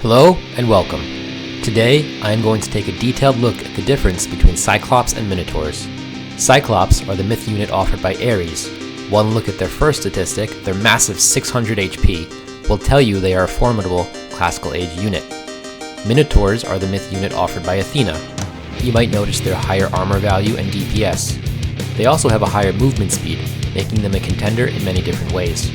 Hello and welcome. Today I am going to take a detailed look at the difference between Cyclops and Minotaurs. Cyclops are the myth unit offered by Ares. One look at their first statistic, their massive 600 HP, will tell you they are a formidable classical age unit. Minotaurs are the myth unit offered by Athena. You might notice their higher armor value and DPS. They also have a higher movement speed, making them a contender in many different ways.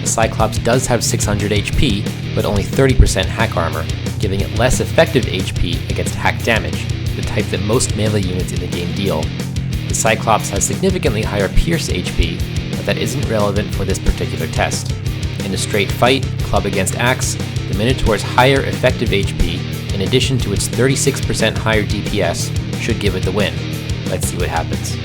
The Cyclops does have 600 HP, but only 30% hack armor, giving it less effective HP against hack damage, the type that most melee units in the game deal. The Cyclops has significantly higher pierce HP, but that isn't relevant for this particular test. In a straight fight, club against axe, the Minotaur's higher effective HP, in addition to its 36% higher DPS, should give it the win. Let's see what happens.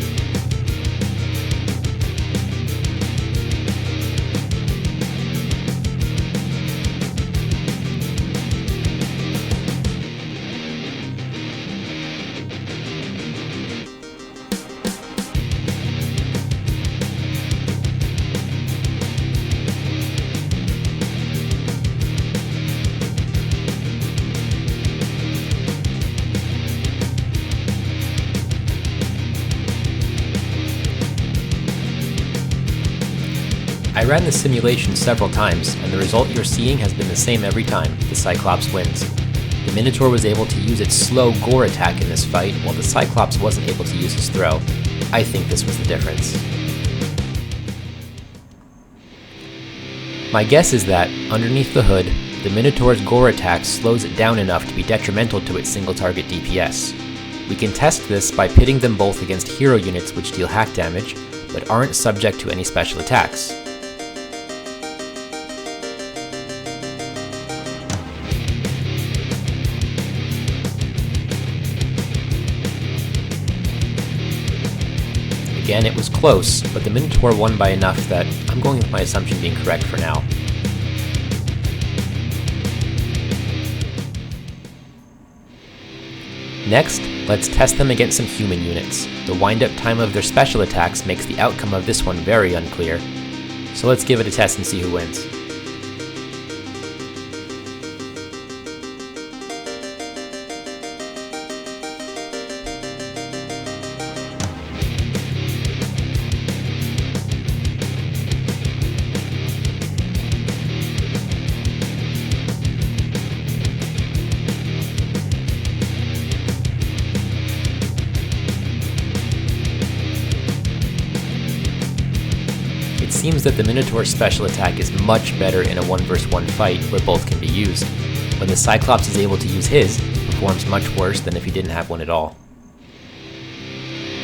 I ran the simulation several times, and the result you're seeing has been the same every time. The Cyclops wins. The Minotaur was able to use its slow gore attack in this fight, while the Cyclops wasn't able to use his throw. I think this was the difference. My guess is that, underneath the hood, the Minotaur's gore attack slows it down enough to be detrimental to its single target DPS. We can test this by pitting them both against hero units which deal hack damage, but aren't subject to any special attacks. Again, it was close, but the Minotaur won by enough that I'm going with my assumption being correct for now. Next, let's test them against some human units. The wind-up time of their special attacks makes the outcome of this one very unclear, so let's give it a test and see who wins. It seems that the Minotaur's special attack is much better in a 1v1 fight where both can be used. When the Cyclops is able to use his, it performs much worse than if he didn't have one at all.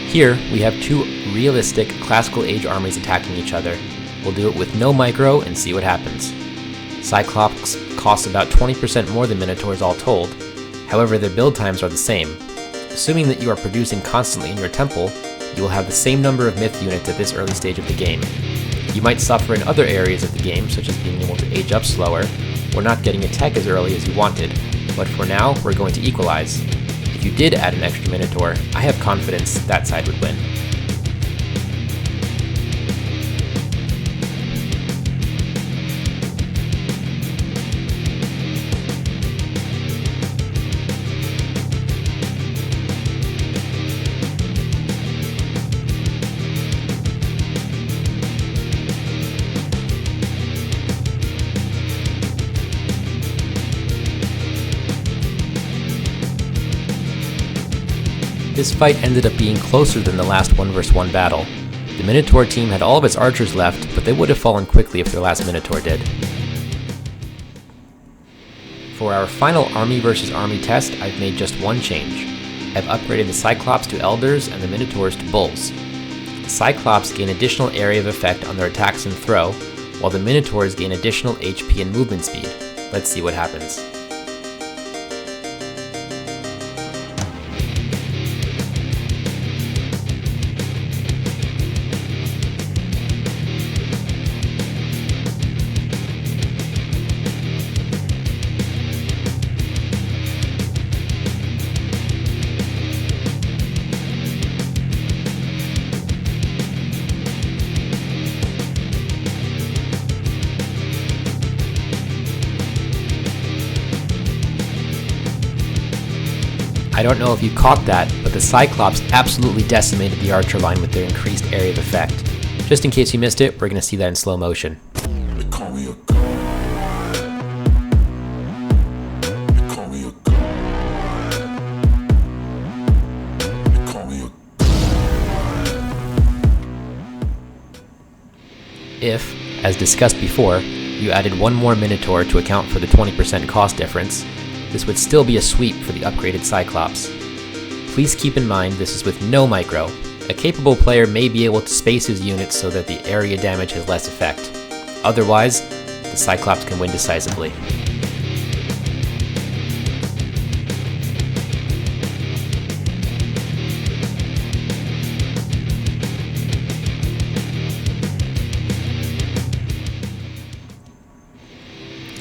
Here, we have two realistic classical age armies attacking each other. We'll do it with no micro and see what happens. Cyclops costs about 20% more than Minotaurs all told, however their build times are the same. Assuming that you are producing constantly in your temple, you will have the same number of myth units at this early stage of the game. You might suffer in other areas of the game, such as being able to age up slower, or not getting a tech as early as you wanted, but for now, we're going to equalize. If you did add an extra Minotaur, I have confidence that side would win. This fight ended up being closer than the last 1v1 battle. The Minotaur team had all of its archers left, but they would have fallen quickly if their last Minotaur did. For our final army versus army test, I've made just one change. I've upgraded the Cyclops to Elders and the Minotaurs to Bulls. The Cyclops gain additional area of effect on their attacks and throw, while the Minotaurs gain additional HP and movement speed. Let's see what happens. I don't know if you caught that, but the Cyclops absolutely decimated the archer line with their increased area of effect. Just in case you missed it, we're going to see that in slow motion. If, as discussed before, you added one more Minotaur to account for the 20% cost difference, this would still be a sweep for the upgraded Cyclops. Please keep in mind this is with no micro. A capable player may be able to space his units so that the area damage has less effect. Otherwise, the Cyclops can win decisively.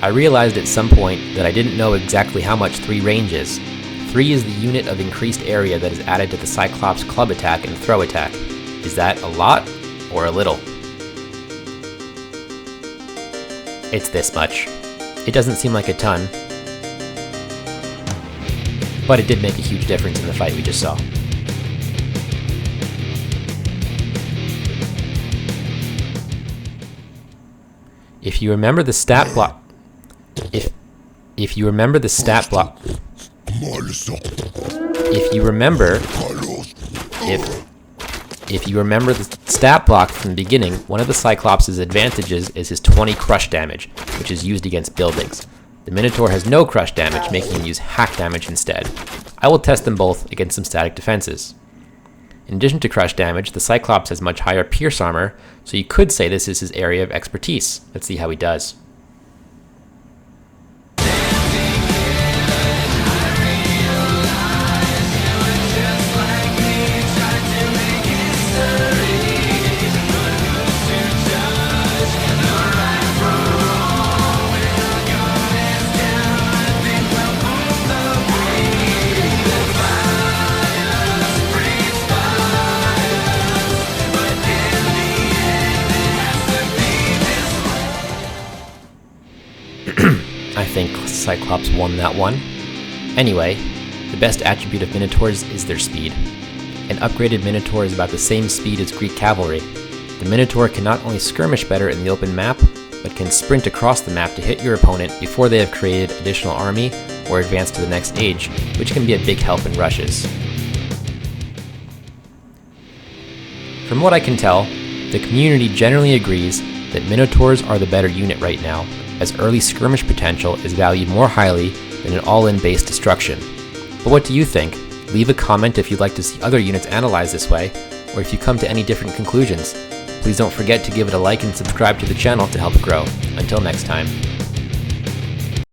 I realized at some point that I didn't know exactly how much 3 range is. 3 is the unit of increased area that is added to the Cyclops club attack and throw attack. Is that a lot or a little? It's this much. It doesn't seem like a ton, but it did make a huge difference in the fight we just saw. If you remember the stat block, if you remember the stat block, if you remember the stat block from the beginning, one of the Cyclops' advantages is his 20 crush damage, which is used against buildings. The Minotaur has no crush damage, making him use hack damage instead. I will test them both against some static defenses. In addition to crush damage, the Cyclops has much higher pierce armor, so you could say this is his area of expertise. Let's see how he does. I think Cyclops won that one. Anyway, the best attribute of Minotaurs is their speed. An upgraded Minotaur is about the same speed as Greek cavalry. The Minotaur can not only skirmish better in the open map, but can sprint across the map to hit your opponent before they have created additional army or advanced to the next age, which can be a big help in rushes. From what I can tell, the community generally agrees that Minotaurs are the better unit right now, as early skirmish potential is valued more highly than an all-in base destruction. But what do you think? Leave a comment if you'd like to see other units analyzed this way, or if you come to any different conclusions. Please don't forget to give it a like and subscribe to the channel to help it grow. Until next time.